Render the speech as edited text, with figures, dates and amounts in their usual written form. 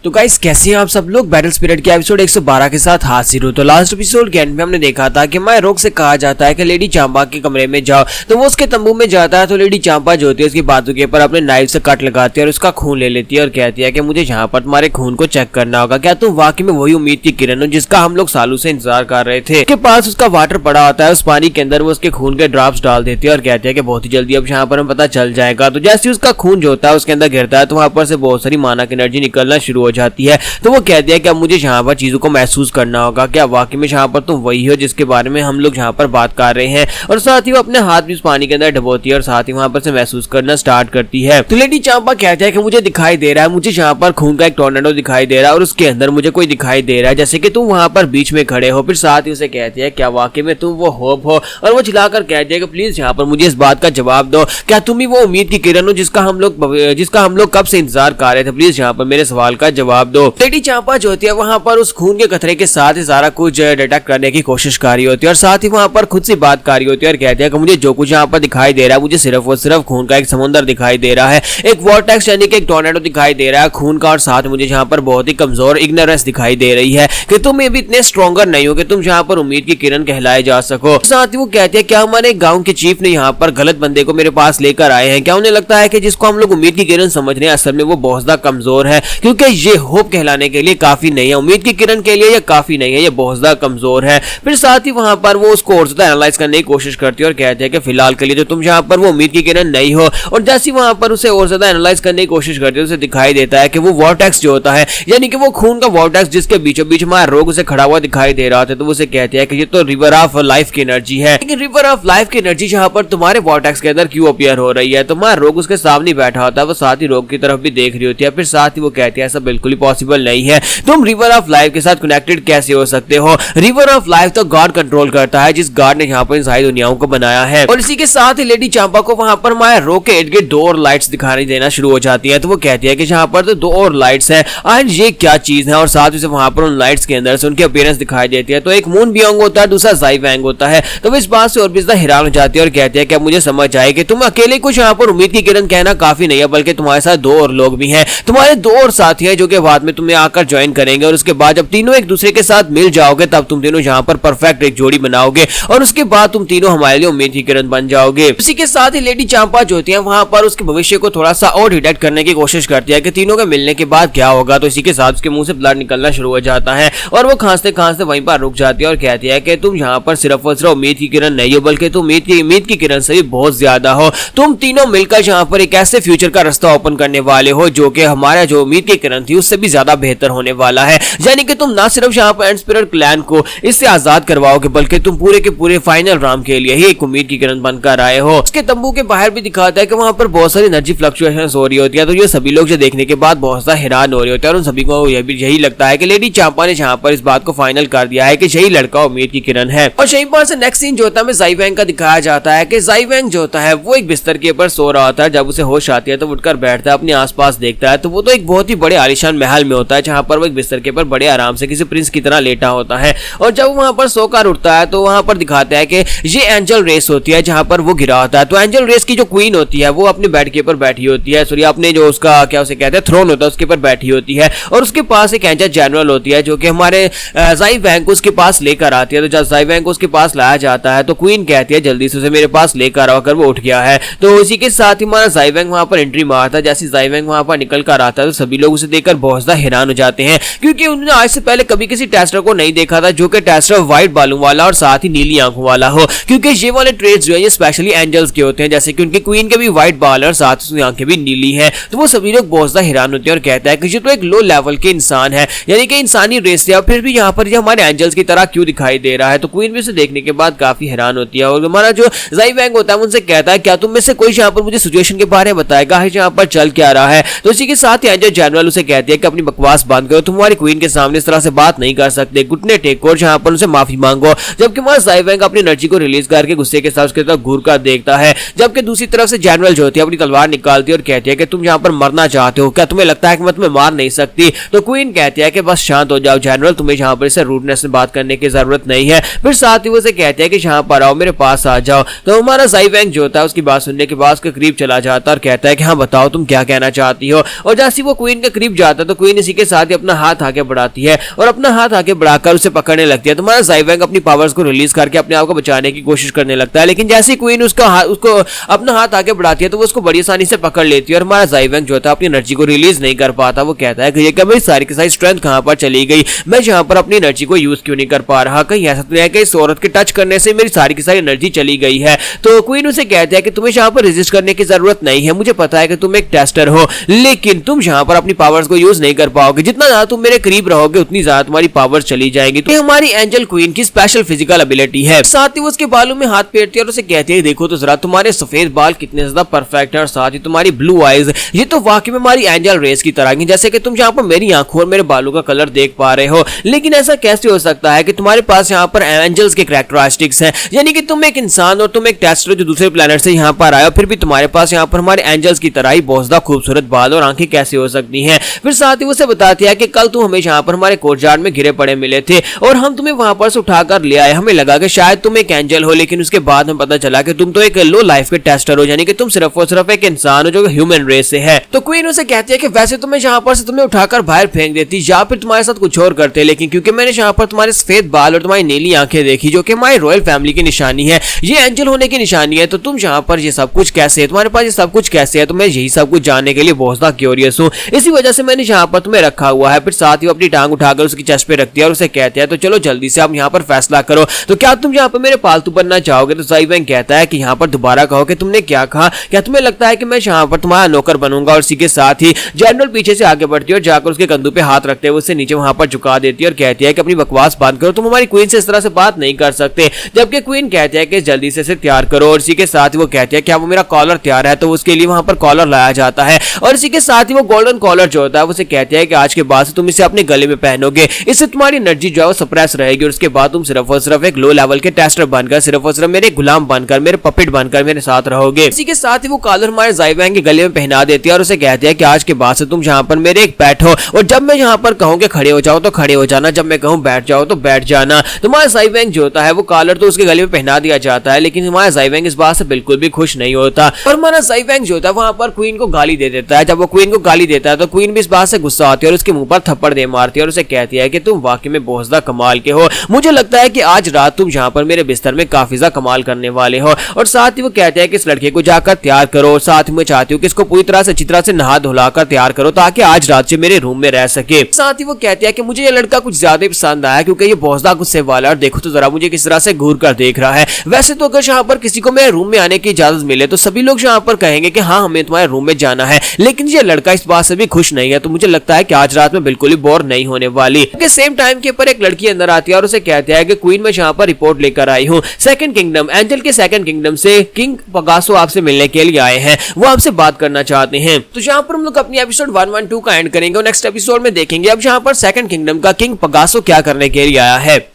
तो गाइस कैसे हैं आप सब लोग। बैटल स्पिरिट के एपिसोड 112 के साथ हाजिर हो। तो लास्ट एपिसोड के एंड में हमने देखा था कि माय रोक से कहा जाता है कि लेडी चांपा के कमरे में जाओ, तो वो उसके तंबू में जाता है। तो लेडी चांपा जो होती है उसकी बाजू के ऊपर अपने नाइफ से कट लगाती है और उसका खून ले लेती है और कहती है कि मुझे यहाँ पर तुम्हारे खून को चेक करना होगा, क्या तुम वाकई में वही उम्मीद की किरण हो जिसका हम लोग सालों से इंतजार कर रहे थे। उसके पास उसका वाटर पड़ा होता है, उस पानी के अंदर वो उसके खून के ड्रॉप्स डाल देती है और कहती है कि बहुत ही जल्दी अब यहाँ पर हमें पता चल जाएगा। तो जैसे उसका खून जो होता है उसके अंदर गिरता है तो वहां पर से बहुत सारी मानक एनर्जी निकलना शुरू हो जाती है। तो वो कहती है कि अब मुझे यहाँ पर चीजों को महसूस करना होगा, क्या वाकई में यहाँ पर तुम वही हो जिसके बारे में हम लोग यहाँ पर बात कर रहे हैं। और साथ ही वो अपने हाथ भी उस पानी के अंदर डुबोती है और साथ ही वहां पर से महसूस करना स्टार्ट करती है। तो लेडी चांपा कहती है कि मुझे दिखाई दे रहा है, मुझे यहाँ पर खून का एक टोर्नेडो दिखाई दे रहा है और उसके अंदर मुझे कोई दिखाई दे रहा है जैसे कि तुम वहां पर बीच में खड़े हो। फिर साथ ही उसे कहती है क्या वाकई में तुम वो होप हो, और वो चिल्लाकर कहती है कि प्लीज यहाँ पर मुझे इस बात का जवाब दो, क्या तुम ही वो उम्मीद की किरण हो जिसका हम लोग कब से इंतजार कर रहे थे। प्लीज यहाँ पर मेरे सवाल का जवाब दो। लेडी चांपा जो होती है वहां पर उस खून के कतरे के साथ ही सारा कुछ डिटेक्ट करने की कोशिश कर रही होती है और साथ ही वहां पर खुद से बात कर रही होती है और कहती है कि मुझे जो कुछ यहाँ पर दिखाई दे रहा है मुझे सिर्फ और सिर्फ खून का एक समुद्र दिखाई दे रहा है, एक वॉर्टेक्स यानी कि एक टोर्नेडो दिखाई दे रहा है खून का, और साथ मुझे यहाँ पर बहुत ही कमजोर इग्नोरेंस दिखाई दे रही है कि तुम ये भी इतने स्ट्रॉन्गर नहीं हो कि तुम यहाँ पर उम्मीद की किरण कहलाए जा सको। साथ ही वो कहती है क्या हमारे गाँव के चीफ ने यहाँ पर गलत बंदे को मेरे पास लेकर आए हैं, क्या उन्हें लगता है कि जिसको हम लोग उम्मीद की किरण समझ रहे हैं असल में वो बहुत ज्यादा कमजोर है, क्योंकि ये होप कहलाने के लिए काफी नहीं है, उम्मीद की किरण के लिए ये काफी नहीं है, ये बहुत ज्यादा कमजोर है। फिर साथ ही वहां पर वो उसको और ज्यादा एनालाइज करने की कोशिश करती है और कहते हैं कि फिलहाल के लिए तो तुम यहाँ पर वो उम्मीद की किरण नहीं हो। और जैसे वहां पर उसे और ज्यादा एनालाइज करने की कोशिश करती है उसे दिखाई देता है कि वो वॉर्टेक्स जो होता है यानी कि वो खून का वॉर्टेक्स जिसके बीचों बीच हमारा रोग से खड़ा हुआ दिखाई दे रहा था। तो उसे कहते हैं कि ये तो रिवर ऑफ लाइफ की एनर्जी है, लेकिन रिवर ऑफ लाइफ की एनर्जी यहाँ पर तुम्हारे वॉर्टेक्स के अंदर क्यों अपीयर हो रही है। तुम्हारा रोग उसके सामने बैठा होता है, वो साथ ही रोग की तरफ भी देख रही होती है। फिर साथ ही वो कहती है ऐसा बिल्कुल ही पॉसिबल नहीं है, तुम रिवर ऑफ लाइफ के साथ कनेक्टेड कैसे हो सकते हो। रिवर ऑफ लाइफ तो गॉड कंट्रोल करता है, जिस गॉड ने यहाँ पर इन सारी दुनियाओं को बनाया है। और इसी के साथ ही लेडी चांपा को वहां पर माया रो के इर्द गिर्द 2 और लाइट्स दिखाई देना शुरू हो जाती है। तो वो कहती है कि यहाँ पर तो 2 और लाइट्स हैं, आज ये क्या चीज है। और साथ ही वहां पर उन लाइट्स के अंदर से उनकी अपीयरेंस दिखाई देती है। तो एक मून बियोंग होता है, दूसरा जाई वैंग होता है। तो वो इस बात से और भी ज्यादा हैरान हो जाती है और कहती है कि मुझे समझ आए कि तुम अकेले कुछ यहाँ पर उम्मीद की किरण कहना काफी नहीं है, बल्कि तुम्हारे साथ 2 और लोग भी हैं, तुम्हारे 2 और साथी हैं जो कि बाद में तुम्हें आकर ज्वाइन करेंगे। और उसके बाद जब तीनों एक दूसरे के साथ मिल जाओगे तब तुम तीनों यहाँ पर परफेक्ट एक जोड़ी बनाओगे और उसके बाद तुम तीनों हमारे लिए उम्मीद की किरण बन जाओगे। इसी के साथ ही लेडी चांपा जो होती है वहां पर उसके भविष्य को थोड़ा सा और डिटेक्ट करने की कोशिश करती है कि तीनों के मिलने के बाद क्या होगा। तो इसी के साथ उसके मुंह से ब्लड निकलना शुरू हो जाता है और वो खांसते खांसते वहीं पर रुक जाती है और कहती है कि तुम यहाँ पर सिर्फ और सिर्फ उम्मीद की किरण नहीं हो, बल्कि तुम उम्मीद की किरण से भी बहुत ज्यादा हो। तुम तीनों मिलकर यहाँ पर एक ऐसे फ्यूचर का रास्ता ओपन करने वाले हो जो कि हमारा जो उम्मीद की किरण थी उससे भी ज्यादा बेहतर होने वाला है। यानी कि तुम ना सिर्फ यहाँ पर एंड स्पिरिट क्लैन को इससे आजाद करवाओगे, बल्कि तुम पूरे के पूरे फाइनल राम के लिए ही एक उम्मीद की किरण बनकर आए हो। उसके तंबू के बाहर भी दिखाता है कि वहां पर बहुत सारी एनर्जी फ्लक्चुएशंस हो रही होती है। तो ये सभी लोग जो देखने के बाद बहुत ज्यादा हैरान हो रहे होते हैं और उन सभी को यही लगता है कि लेडी चांपा ने यहाँ पर इस बात को फाइनल कर दिया है कि यही लड़का उम्मीद की किरण है। और यहीं पर से नेक्स्ट सीन जो होता है जाई वैंग का दिखाया जाता है कि जाई वैंग जो होता है वो एक बिस्तर के ऊपर सो रहा होता है। जब उसे होश आती है तो उठकर बैठता है, अपने आसपास देखता है तो वो तो एक बहुत ही बड़े आलीशान महल में होता है जहां पर वो एक बिस्तर के ऊपर बड़े आराम से किसी प्रिंस की तरह लेटा होता है। और जब वहां पर सोकर उठता है तो वहां पर दिखाता है कि ये एंजल रेस होती है जहां पर वो गिरा होता है। तो एंजल रेस की जो क्वीन होती है वो अपने बेड के ऊपर बैठी होती है, सॉरी अपने जो उसका क्या उसे कहते हैं थ्रोन होता है उसके ऊपर बैठी होती है और उसके पास एक एंजल जनरल होती है जो कि हमारे जाई वैंग को उसके पास लेकर आती है। तो जब जाई वैंग को उसके पास लाया जाता है तो क्वीन कहती है जल्दी से उसे मेरे पास लेकर आओ, कर वो उठ गया है। तो इसी के साथ ही हमारा जाई वैंग वहां पर एंट्री मारता है। जैसे जाई वैंग वहां पर निकल कर आता है तो सभी लोग उसे देखकर बहुत ज्यादा हैरान हो जाते हैं, क्योंकि उन्होंने आज से पहले कभी किसी टेस्टर को नहीं देखा था जो कि टेस्टर व्हाइट बालों वाला और साथ ही नीली आंखों वाला हो, क्योंकि ये वाले ट्रेड्स जो है ये स्पेशली एंजल्स के होते हैं, जैसे कि उनकी क्वीन के भी व्हाइट बाल और साथ ही उसकी आंखें भी नीली है। तो वो सभी लोग बहुत ज्यादा हैरान होते हैं और कहता है कि ये तो एक लो लेवल के इंसान है, यानी कि इंसानी रेस है, और फिर भी यहाँ पर ये हमारे एंजल्स की तरह क्यों दिखाई दे रहा है। तो क्वीन भी उसे देखने के बाद काफी हैरान होती है और हमारा जो जाई वैंग होता है उनसे कहता है क्या तुम में से कोई यहाँ पर मुझे सिचुएशन के बारे में बताएगा यहाँ पर चल क्या रहा है। तो इसी के साथ ही एंजल जनरल उसे कहती है कि अपनी बकवास बंद करो, तुम्हारी क्वीन के सामने इस तरह से बात नहीं कर सकते, घुटने टेको और यहाँ पर उनसे माफी मांगो। जबकि हमारा जाई वैंग अपनी एनर्जी को रिलीज करके गुस्से के साथ उसके तरफ घूर कर देखता है, जबकि दूसरी तरफ से जनरल जो होती है अपनी तलवार निकालती है और कहती है कि तुम यहाँ पर मरना चाहते हो, क्या तुम्हें लगता है कि मैं तुम्हें मार नहीं सकती। तो क्वीन कहती है कि बस शांत हो जाओ जनरल, तुम्हें यहाँ पर इसे रूडनेस में बात करने की जरूरत नहीं है। फिर साथ ही वो कहते हैं कि यहाँ पर आओ, मेरे पास आ जाओ। तो हमारा जाई वैंग जो होता है उसकी बात सुनने के बाद उसके करीब चला जाता है और कहता है कि हाँ बताओ तुम क्या कहना चाहती हो। और जैसे वो क्वीन के करीब जाता जाता है तो क्वीन इसी के साथ ही अपना हाथ आगे बढ़ाती है और अपना हाथ आगे बढ़ाकर उसे पकड़ने लगती है। तुम्हारा ज़ाई वैंग अपनी पावर्स को रिलीज करके अपने आप को बचाने की कोशिश करने लगता है, लेकिन जैसे क्वीन उसको अपना हाथ आगे बढ़ाती है तो वो उसको बड़ी आसानी से पकड़ लेती है और हमारा ज़ाई वैंग जो था अपनी एनर्जी को रिलीज नहीं कर पाता। वो कहता है कि ये मेरी सारी की सारी स्ट्रेंथ कहां पर चली गई, मैं यहाँ पर अपनी एनर्जी को यूज क्यों नहीं कर पा रहा, कहीं ऐसा तो नहीं है कि इस औरत के टच करने से मेरी सारी की सारी एनर्जी चली गई है। तो क्वीन उसे कहता है कि तुम्हें यहाँ पर रेजिस्ट करने की जरूरत नहीं है, मुझे पता है कि तुम एक टेस्टर हो, लेकिन तुम यहाँ पर अपनी पावर्स को यूज नहीं कर पाओगे, जितना ज्यादा तुम मेरे करीब रहोगे उतनी ज्यादा तुम्हारी पावर्स चली जाएंगी। तो हमारी एंजल क्वीन की स्पेशल फिजिकल एबिलिटी है। साथ ही वो उसके बालों में हाथ फेरती है और उसे कहती है देखो तो जरा तुम्हारे सफेद बाल कितने ज्यादा परफेक्ट है और साथ ही तुम्हारी ब्लू आईज, ये तो वाकई में हमारी एंजल रेस की तरह की, जैसे कि तुम यहाँ पर मेरी आंखों और मेरे बालों का कलर देख पा रहे हो। लेकिन ऐसा कैसे हो सकता है कि तुम्हारे पास यहाँ पर एंजल्स के कैरेक्टरिस्टिक्स हैं, यानी कि तुम एक इंसान और तुम एक टेस्टर जो दूसरे प्लेनेट से यहाँ पर आए हो, फिर भी तुम्हारे पास यहाँ पर हमारे एंजल्स की तरह ही बहुत ज्यादा खूबसूरत बाल और आंखें कैसे हो सकती हैं। फिर साथ ही उसे बताती है कि कल तुम हमें यहाँ पर हमारे कोर्टयार्ड में घिरे पड़े मिले थे और हम तुम्हें वहां पर से उठाकर ले आए, हमें लगा कि शायद तुम एक एंजल हो, लेकिन उसके बाद हमें पता चला कि तुम तो एक लो लाइफ के टेस्टर हो, यानी कि तुम सिर्फ और सिर्फ एक इंसान हो जो ह्यूमन रेस से है। तो क्वीन उसे कहती है कि वैसे तो मैं यहाँ पर से तुम्हें उठाकर बाहर फेंक देती या फिर तुम्हारे साथ कुछ और करते, लेकिन क्योंकि मैंने यहाँ पर तुम्हारे सफेद बाल और तुम्हारी नीली आंखें देखी जो कि हमारी रॉयल फैमिली की निशानी है, ये एंजल होने की निशानी है, तो तुम यहाँ पर ये सब कुछ कैसे है, तुम्हारे पास ये सब कुछ कैसे है, तो मैं यही सब कुछ जानने के लिए बहुत ज्यादा क्यूरियस हूँ, इसी वजह से मैंने यहाँ पर तुम्हें रखा हुआ है। फिर साथ ही अपनी टांग उठाकर उसकी चेस्ट पे रखती है और उसे कहते हैं तो चलो जल्दी से आप यहाँ पर फैसला करो, तो क्या तुम यहाँ पर मेरे पालतू बनना चाहोगे। तो ज़ाई वैंग कहता है कि यहाँ पर दोबारा कहो कि तुमने क्या कहा, क्या तुम्हें लगता है कि मैं यहाँ पर तुम्हारा नौकर बनूंगा। और इसी के साथ ही जनरल पीछे से आगे बढ़ती है और जाकर उसके कंधों पे हाथ रखते हुए उसे नीचे वहां पर झुका देती है और कहती है कि अपनी बकवास बंद करो, तुम हमारी क्वीन से इस तरह से बात नहीं कर सकते। जबकि क्वीन कहती है कि जल्दी से इसे तैयार करो और इसी के साथ ही वो कहती है क्या वो मेरा कॉलर तैयार है, तो उसके लिए वहां पर कॉलर लाया जाता है और इसी के साथ ही वो गोल्डन कॉलर जो होता है उसे कहती है कि आज के बाद से तुम इसे अपने गले में पहनोगे, इससे तुम्हारी एनर्जी जो है सप्रेस रहेगी और उसके बाद तुम सिर्फ और सिर्फ एक लो लेवल के टेस्टर बनकर, सिर्फ और सिर्फ मेरे गुलाम बनकर, मेरे पपेट बनकर मेरे साथ रहोगे। इसी के साथ ही वो कॉलर हमारे ज़ाई वैंग के गले में पहना देती है और उसे कहती है कि आज के बाद से तुम यहाँ पर मेरे एक पेट हो और जब मैं यहाँ पर कहूँ कि खड़े हो जाओ तो खड़े हो जाना, जब मैं कहूँ बैठ जाओ तो बैठ जाना। तुम्हारा ज़ाई वैंग जो होता है वो कॉलर तो उसके गले में पहना दिया जाता है, लेकिन हमारा ज़ाई वैंग इस बात से बिल्कुल भी खुश नहीं होता और हमारा ज़ाई वैंग जो होता है वहां पर क्वीन को गाली दे देता है। जब वो क्वीन को गाली देता है तो क्वीन भी इस बात से गुस्सा आती है और उसके मुंह पर थप्पड़ दे मारती है और उसे कहती है कि तुम वाकई में बहुत ज्यादा कमाल के हो, मुझे लगता है कि आज रात तुम यहाँ पर मेरे बिस्तर में काफी ज्यादा कमाल करने वाले हो। और साथ ही वो कहते हैं कि इस लड़के को जाकर तैयार करो और साथ ही मैं चाहती हूँ कि इसको पूरी तरह से अच्छी तरह से नहा धुलाकर तैयार करो ताकि आज रात से मेरे रूम में रह सके। साथ ही वो कहते हैं कि मुझे ये लड़का कुछ ज्यादा पसंद आया क्योंकि ये बहुत ज्यादा गुस्से वाला है और देखो तो जरा मुझे किस तरह से घूर कर देख रहा है। वैसे तो अगर यहाँ पर किसी को मेरे रूम में आने की इजाजत मिले तो सभी लोग यहाँ पर कहेंगे कि हाँ हमें तुम्हारे रूम में जाना है, लेकिन ये लड़का इस बात से भी खुश नहीं है, तो मुझे लगता है कि आज रात में बिल्कुल ही बोर नहीं होने वाली। सेम टाइम के ऊपर एक लड़की अंदर आती है और उसे कहती है कि क्वीन मैं यहाँ पर रिपोर्ट लेकर आई हूँ सेकंड किंगडम, एंजल के सेकंड किंगडम से किंग पगासो आपसे मिलने के लिए आए हैं, वो आपसे बात करना चाहते हैं। तो यहाँ पर हम लोग अपनी एपिसोड 112 का एंड करेंगे और नेक्स्ट एपिसोड में देखेंगे अब यहाँ पर सेकंड किंगडम का किंग पगासो क्या करने के लिए आया है।